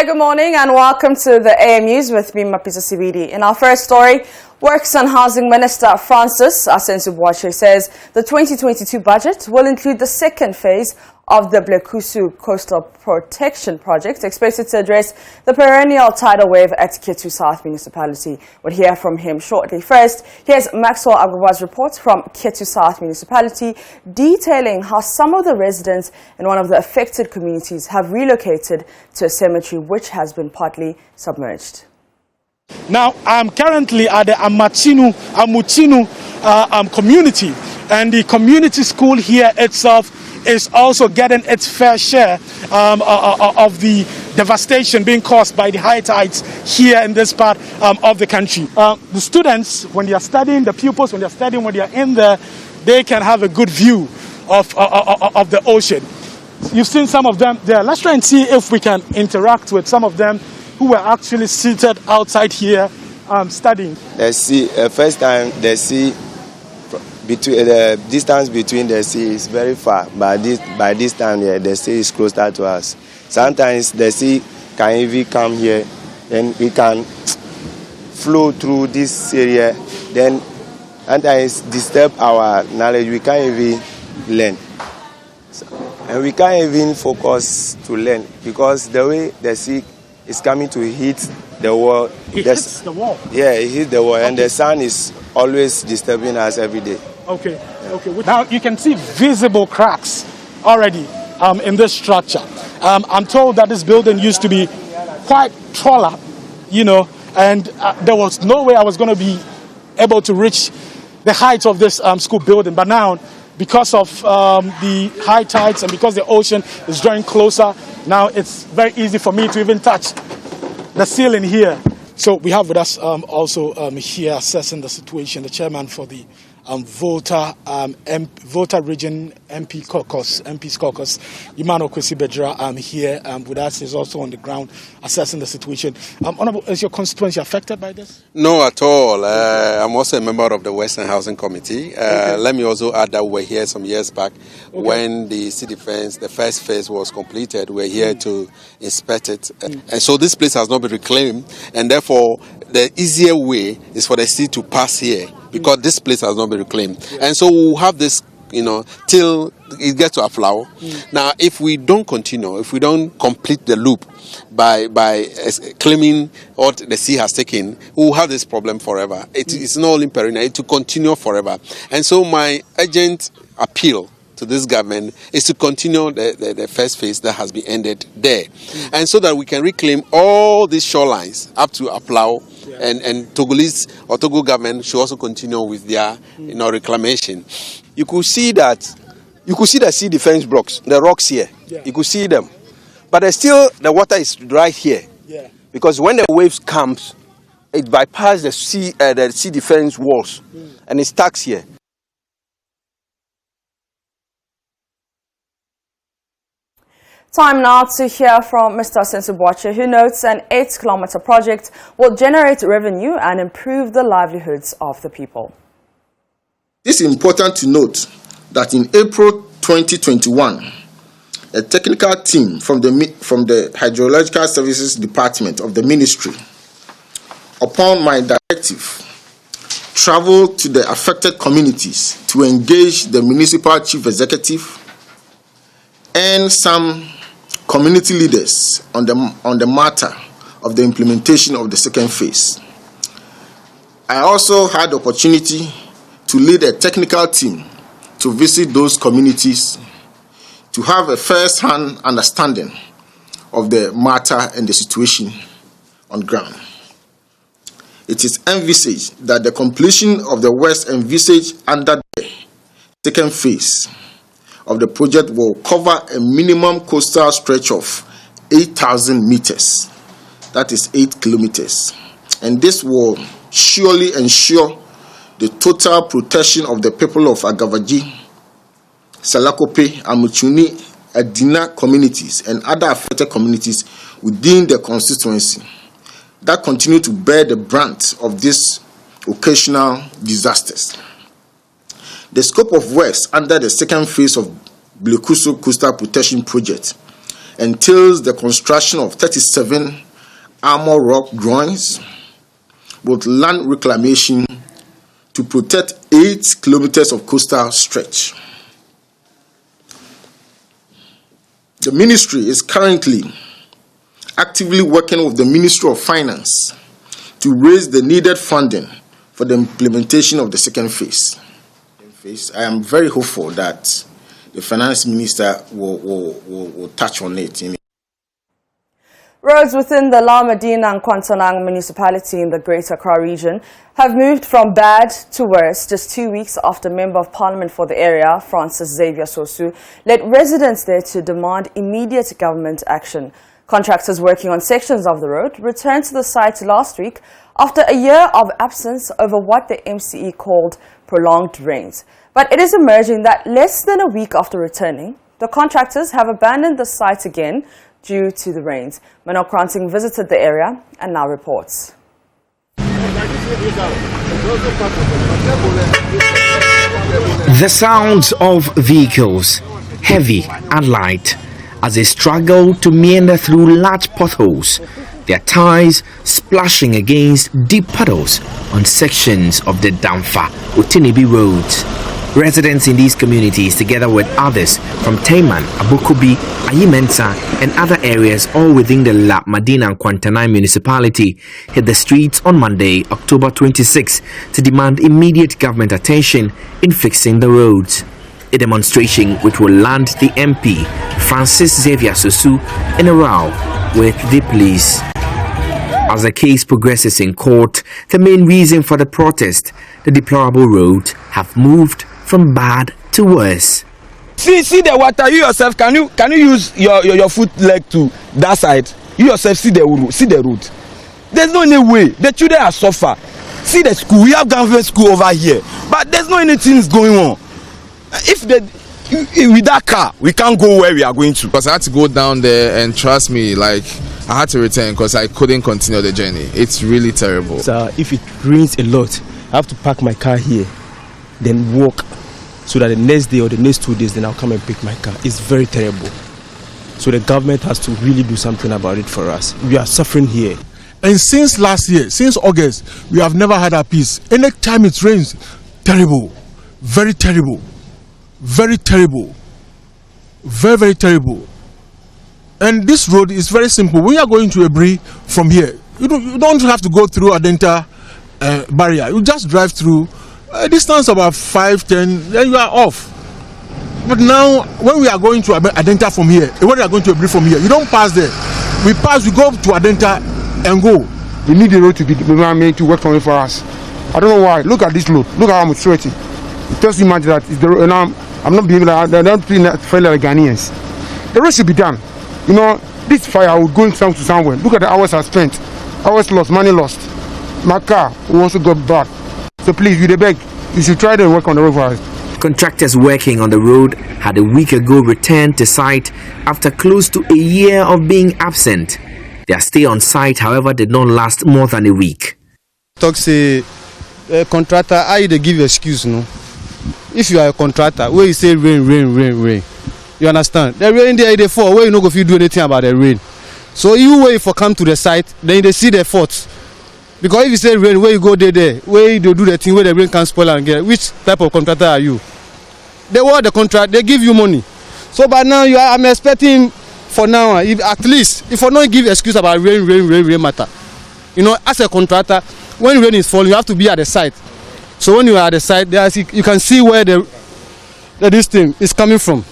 Very good morning and welcome to the AM News with me, Mapisa Sibidi. In our first story, Works and Housing Minister Francis Asensubwache says the 2022 budget will include the second phase of the Blekusu Coastal Protection Project, expected to address the perennial tidal wave at Blekusu South Municipality. We'll hear from him shortly. First, here's Maxwell Agwa's report from Blekusu South Municipality, detailing how some of the residents in one of the affected communities have relocated to a cemetery which has been partly submerged. Now, I'm currently at the Amuchinu community, and the community school here itself is also getting its fair share of the devastation being caused by the high tides here in this part of the country. The students, when they are studying, the pupils, when they are studying, when they are in there, they can have a good view of the ocean. You've seen some of them there. Let's try and see if we can interact with some of them who were actually seated outside here studying. The sea, first time the sea, between the distance between the sea is very far. By this time, the sea is closer to us. Sometimes the sea can even come here, and we can flow through this area. Then sometimes disturb our knowledge. We can't even learn, and we can't even focus to learn because the way the sea is coming to hit the wall. It hits the wall? Yeah, it hits the wall, okay. And the sun is always disturbing us every day. Okay, yeah. Okay. Now you can see visible cracks already in this structure. I'm told that this building used to be quite taller, and there was no way I was going to be able to reach the height of this school building. But now, because of the high tides and because the ocean is drawing closer, now it's very easy for me to even touch the ceiling here. So we have with us also here assessing the situation, the chairman for the Volta Region MP's caucus, Imano Kwesi Bedra, here with us, is also on the ground assessing the situation. Honorable, is your constituency affected by this? No, at all. I'm also a member of the Western Housing Committee. Okay. Let me also add that we were here some years back when the sea defense, the first phase was completed. We were here to inspect it. And so this place has not been reclaimed, and therefore the easier way is for the sea to pass here, because this place has not been reclaimed. Yeah. And so we'll have this, till it gets to a flower. Now, if we don't continue, if we don't complete the loop by claiming what the sea has taken, we'll have this problem forever. It's not only perennial, it will continue forever. And so my urgent appeal to this government is to continue the first phase that has been ended there. And so that we can reclaim all these shorelines up to Aplau. Yeah. And Togolese or Togo government should also continue with their reclamation. You could see the sea defense blocks, the rocks here. Yeah. You could see them. But still the water is right here. Yeah. Because when the waves comes, it bypasses the sea defense walls and it stacks here. Time now to hear from Mr. Asensubwache, who notes an 8-kilometer project will generate revenue and improve the livelihoods of the people. It is important to note that in April 2021, a technical team from the Hydrological Services Department of the Ministry, upon my directive, traveled to the affected communities to engage the municipal chief executive and some community leaders on the matter of the implementation of the second phase. I also had the opportunity to lead a technical team to visit those communities to have a first-hand understanding of the matter and the situation on ground. It is envisaged that the completion of the works envisaged under the second phase of the project will cover a minimum coastal stretch of 8,000 meters. That is 8 kilometers. And this will surely ensure the total protection of the people of Agavaji, Salakope, Amuchuni, Adina communities and other affected communities within the constituency that continue to bear the brunt of these occasional disasters. The scope of works under the second phase of Blekusu Coastal Protection Project entails the construction of 37 armor rock drawings with land reclamation to protect 8 kilometers of coastal stretch. The ministry is currently actively working with the Ministry of Finance to raise the needed funding for the implementation of the second phase. I am very hopeful that the finance minister will touch on it. Roads within the La Medina and Kwantanang municipality in the Greater Accra region have moved from bad to worse just 2 weeks after Member of Parliament for the area, Francis Xavier Sosu, led residents there to demand immediate government action. Contractors working on sections of the road returned to the site last week after a year of absence over what the MCE called prolonged rains. But it is emerging that less than a week after returning, the contractors have abandoned the site again due to the rains. Manok Kranting visited the area and now reports. The sounds of vehicles, heavy and light, as they struggle to meander through large potholes, their tires splashing against deep puddles on sections of the Damfa Utinibi roads. Residents in these communities, together with others from Taiman, Abukubi, Ayimensa and other areas all within the La Medina and Kwantanang municipality, hit the streets on Monday, October 26, to demand immediate government attention in fixing the roads. A demonstration which will land the MP, Francis Xavier Sosu, in a row with the police. As the case progresses in court, the main reason for the protest, the deplorable roads, have moved from bad to worse. See the water. You yourself, can you use your foot leg to that side? You yourself see the road. There's no any way. The children are suffer. See the school. We have government school over here, but there's no anything going on. With that car, we can't go where we are going to. Because I had to go down there, and trust me, like I had to return because I couldn't continue the journey. It's really terrible. So if it rains a lot, I have to park my car here, then walk, so that the next day or the next 2 days, then I'll come and pick my car. It's very terrible. So the government has to really do something about it for us. We are suffering here. And since last year, since August, we have never had a peace. Anytime it rains, terrible, very terrible, very terrible, very, very terrible. And this road is very simple. When you are going to Ebri from here, you don't have to go through Adenta barrier. You just drive through a distance about 5-10, then you are off. But now, when we are going to Adenta from here, when we are going to Ebri from here, you don't pass there. We go to Adenta and go. We need the road to be made to work for us. I don't know why. Look at this road. Look how I'm sweating. Just imagine that. I'm not being like they're not being like Ghanaians. The road should be done. You know, this fire would go to somewhere. Look at the hours I spent. Hours lost, money lost. My car also got bad. So please, we beg, you should try to work on the road for us. Contractors working on the road had a week ago returned to site after close to a year of being absent. Their stay on site, however, did not last more than a week. Talk say, contractor, how they give you excuse, no? If you are a contractor, where you say rain, you understand? The rain there, they fall, where you not go do anything about the rain. So you wait for come to the site, then they see the faults. Because if you say rain, where you go there, where you do the thing where the rain can spoil and get, which type of contractor are you? They want the contract, they give you money. So but now I'm expecting for now, if at least, if I not give excuse about rain matter. You know, as a contractor, when rain is falling, you have to be at the site. So when you are at the site, you can see where this thing is coming from.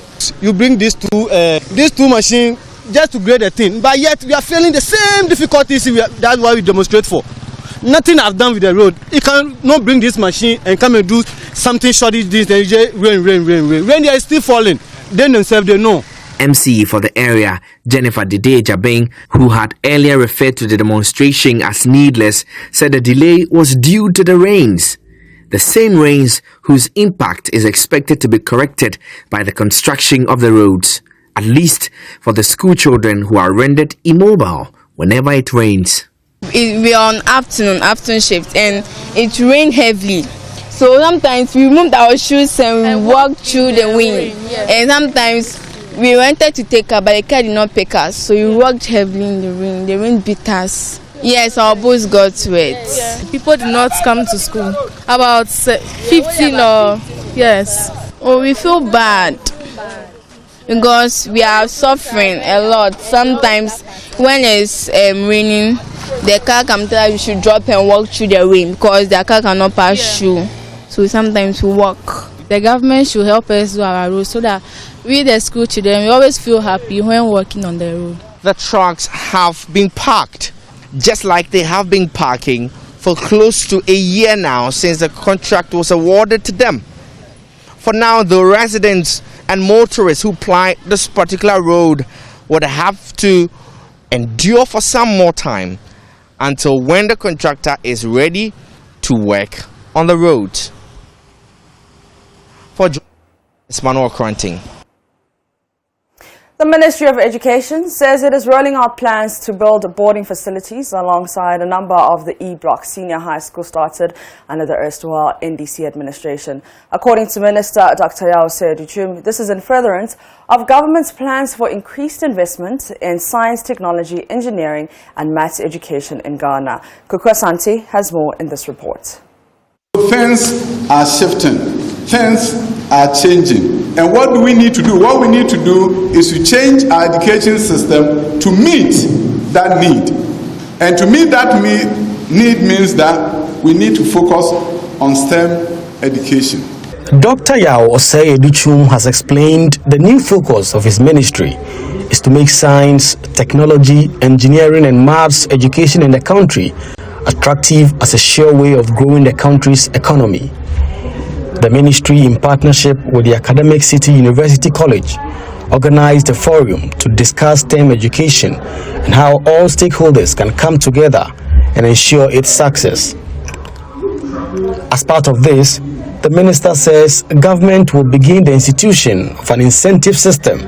You bring these two machines just to grade the thing, but yet we are feeling the same difficulties. That's why we demonstrate for. Nothing I've done with the road. You cannot bring this machine and come and do something short this, then you just rain. When they are still falling, then themselves they know. MC for the area, Jennifer Dede Jabeng, who had earlier referred to the demonstration as needless, said the delay was due to the rains. The same rains whose impact is expected to be corrected by the construction of the roads, at least for the school children who are rendered immobile whenever it rains. We are on afternoon shift, and it rained heavily. So sometimes we removed our shoes and we walked through the wind. And sometimes We wanted to take her, but the car did not pick us, so we walked heavily in the rain. The rain beat us. Yes, our boots got wet. Yeah. People did not come to school. About 15 or yes. Oh, we feel bad because we are suffering a lot. Sometimes when it's raining, the car can tell us we should drop and walk through the rain because the car cannot pass through. So sometimes we walk. The government should help us do our road so that we, the school children, we always feel happy when walking on the road. The trucks have been parked, just like they have been parking for close to a year now since the contract was awarded to them. For now, the residents and motorists who ply this particular road would have to endure for some more time until when the contractor is ready to work on the road. For Manuel Cranting. The Ministry of Education says it is rolling out plans to build boarding facilities alongside a number of the E-Block senior high school started under the erstwhile NDC administration. According to Minister Dr. Yao Seduchum, this is in furtherance of government's plans for increased investment in science, technology, engineering and maths education in Ghana. Kukwa Santi has more in this report. Things are shifting. Things are changing. And what do we need to do? What we need to do is to change our education system to meet that need. And to meet that need means that we need to focus on STEM education. Dr. Yao Osei-Educhum has explained the new focus of his ministry is to make science, technology, engineering and maths education in the country attractive as a sure way of growing the country's economy. The ministry, in partnership with the Academic City University College, organized a forum to discuss STEM education and how all stakeholders can come together and ensure its success. As part of this, the minister says government will begin the institution of an incentive system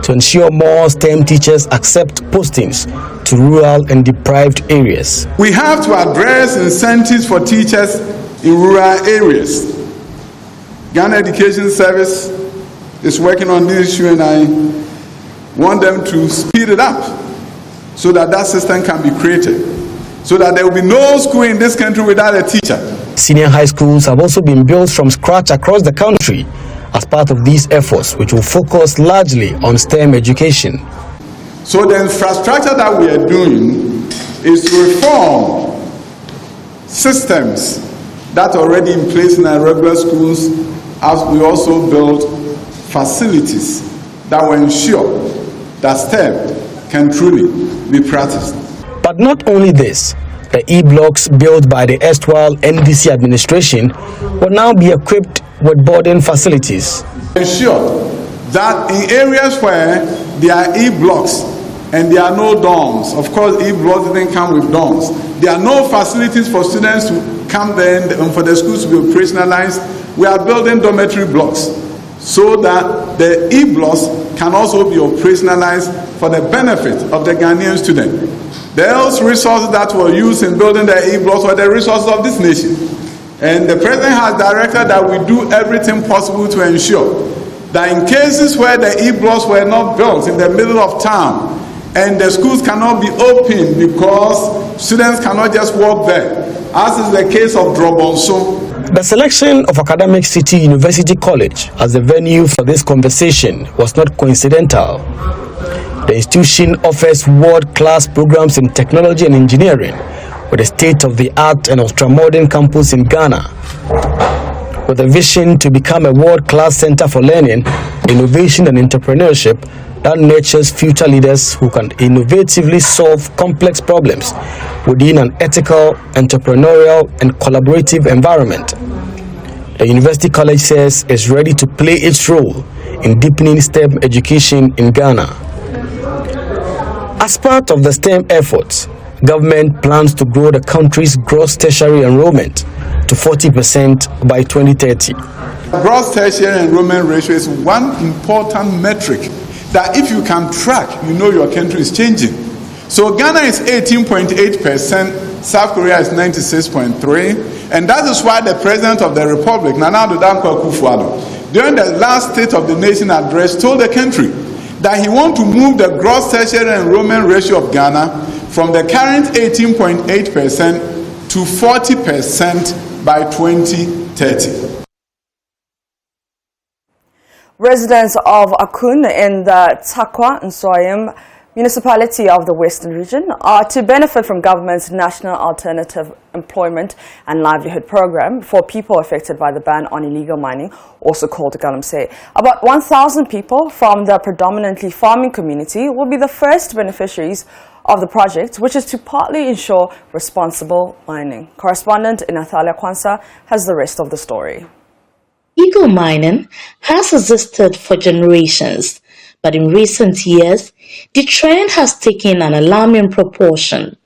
to ensure more STEM teachers accept postings to rural and deprived areas. We have to address incentives for teachers in rural areas. Ghana Education Service is working on this issue, and I want them to speed it up so that that system can be created, so that there will be no school in this country without a teacher. Senior high schools have also been built from scratch across the country as part of these efforts, which will focus largely on STEM education. So the infrastructure that we are doing is to reform systems that are already in place in our regular schools, as we also build facilities that will ensure that STEM can truly be practiced. But not only this, the E-blocks built by the erstwhile NDC administration will now be equipped with boarding facilities. Ensure that in areas where there are E-blocks and there are no dorms, of course E-blocks didn't come with dorms, there are no facilities for students to come there and for the schools to be operationalized. We are building dormitory blocks so that the E-blocks can also be operationalized for the benefit of the Ghanaian student. The else resources that were used in building the E-blocks were the resources of this nation. And the president has directed that we do everything possible to ensure that in cases where the E-blocks were not built in the middle of town and the schools cannot be opened because students cannot just walk there, as is the case of Drobonso. The selection of Academic City University College as the venue for this conversation was not coincidental. The institution offers world-class programs in technology and engineering with a state-of-the-art and ultra-modern campus in Ghana. With a vision to become a world-class center for learning, innovation and entrepreneurship that nurtures future leaders who can innovatively solve complex problems within an ethical, entrepreneurial and collaborative environment. The University College says it's ready to play its role in deepening STEM education in Ghana. As part of the STEM efforts, government plans to grow the country's gross tertiary enrollment to 40% by 2030. Gross tertiary enrollment ratio is one important metric that if you can track, you know your country is changing. So Ghana is 18.8%, South Korea is 96.3%, and that is why the President of the Republic, Nana Addo Dankwa Akufo-Addo, during the last State of the Nation address told the country that he wants to move the gross tertiary enrollment ratio of Ghana from the current 18.8% to 40% by 2030. Residents of Akun in the Takwa Nsoyim municipality of the Western region are to benefit from government's National Alternative Employment and Livelihood Program for people affected by the ban on illegal mining, also called Galamsey. About 1,000 people from the predominantly farming community will be the first beneficiaries of the project, which is to partly ensure responsible mining. Correspondent Inathalia Kwansa has the rest of the story. Illegal mining has existed for generations, but in recent years, the trend has taken an alarming proportion.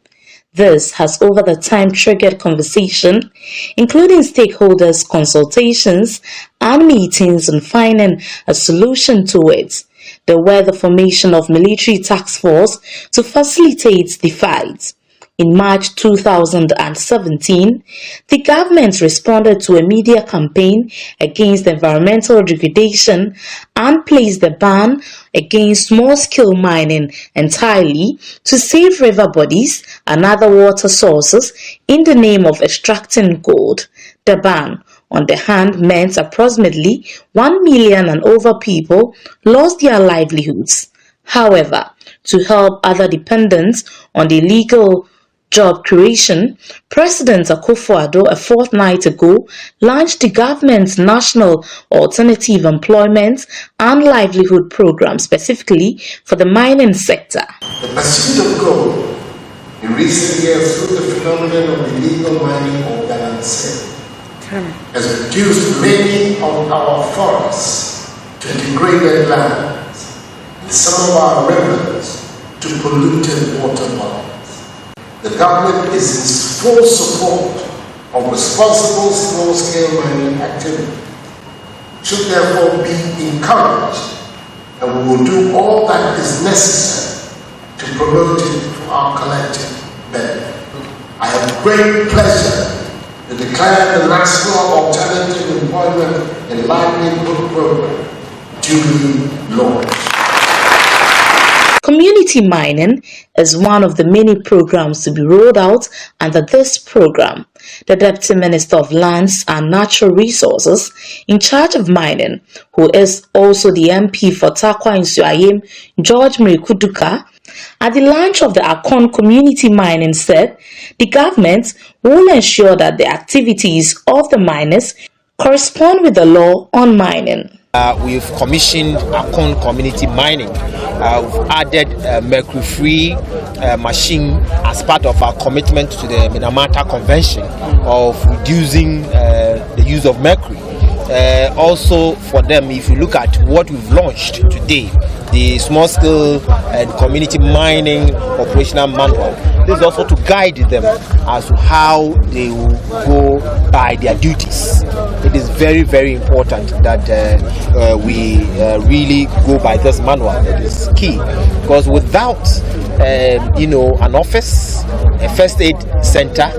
This has over the time triggered conversation, including stakeholders' consultations and meetings on finding a solution to it. There were the formation of military task force to facilitate the fight. In March 2017, the government responded to a media campaign against environmental degradation and placed the ban against small-scale mining entirely to save river bodies and other water sources in the name of extracting gold. The ban, on the hand, meant approximately 1 million and over people lost their livelihoods. However, to help other dependents on the illegal job creation, President Akufo-Addo a fortnight ago launched the government's National Alternative Employment and Livelihood Program specifically for the mining sector. The pursuit of gold in recent years through the phenomenon of illegal mining or balancing has reduced many of our forests to degraded lands and some of our rivers to polluted water bodies. The government is in full support of responsible small-scale mining activity. It should therefore be encouraged, and we will do all that is necessary to promote it for our collective benefit. I have great pleasure to declare the National Alternative Employment and Livelihood Program duly launched. Community mining is one of the many programs to be rolled out under this program. The Deputy Minister of Lands and Natural Resources in charge of mining, who is also the MP for Takwa Nsoyim, George Mrikuduka, at the launch of the Akon community mining said the government will ensure that the activities of the miners correspond with the law on mining. We've commissioned Akon community mining. We've added mercury-free machine as part of our commitment to the Minamata Convention of reducing the use of mercury. Also for them, if you look at what we've launched today, the small-scale and community mining operational manual, this is also to guide them as to how they will go by their duties. It is very, very important that we really go by this manual. It is key, because without an office, a first aid center,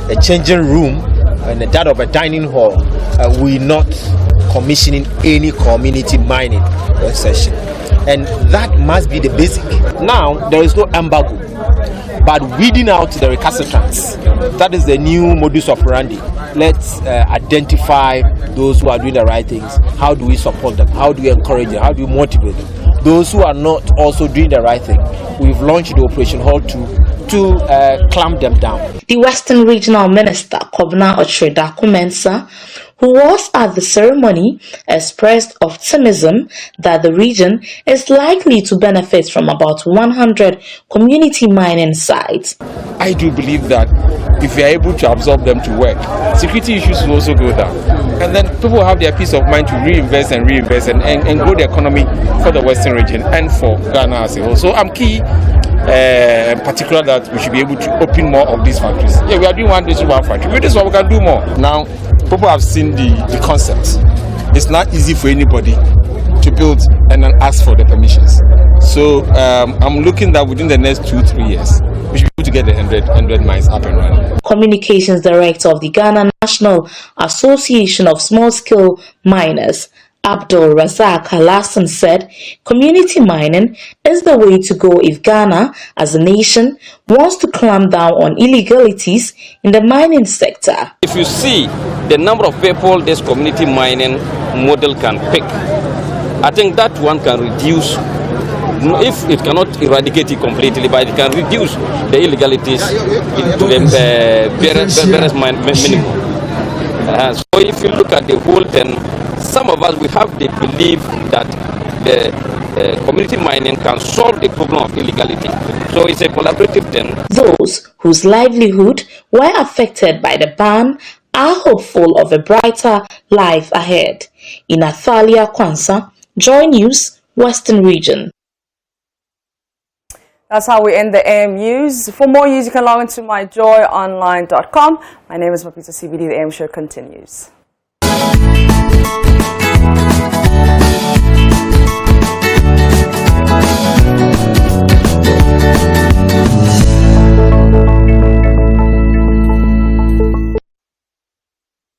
a changing room, and that of a dining hall, we're not commissioning any community mining session. And that must be the basic. Now, there is no embargo, but weeding out the recalcitrants. That is the new modus operandi. Let's identify those who are doing the right things. How do we support them? How do we encourage them? How do we motivate them? Those who are not also doing the right thing, we've launched the Operation Hall to clamp them down. The Western Regional Minister, Kobna Ochredaku-Mensah, who was at the ceremony, expressed optimism that the region is likely to benefit from about 100 community mining sites. I do believe that if we are able to absorb them to work, security issues will also go down. And then people will have their peace of mind to reinvest and grow the economy for the Western region and for Ghana as a whole. So I'm key in particular that we should be able to open more of these factories. Yeah, we are doing one district, one factory. With this one, we can do more. Now, people have seen the concept. It's not easy for anybody to build and then ask for the permissions. So I'm looking that within the next 2-3 years, we should be able to get the 100 mines up and running. Communications Director of the Ghana National Association of Small-Scale Miners, Abdul Razak Alassan said community mining is the way to go if Ghana, as a nation, wants to clamp down on illegalities in the mining sector. If you see the number of people this community mining model can pick, I think that one can reduce, if it cannot eradicate it completely, but it can reduce the illegalities to the barest minimum. So if you look at the whole, then some of us, we have the belief that the community mining can solve the problem of illegality. So it's a collaborative thing. Those whose livelihood were affected by the ban are hopeful of a brighter life ahead. In Athalia Kwansa, Joy News, Western Region. That's how we end the AM News. For more news, you can log into myjoyonline.com. My name is Mapisa CBD. The AM show continues.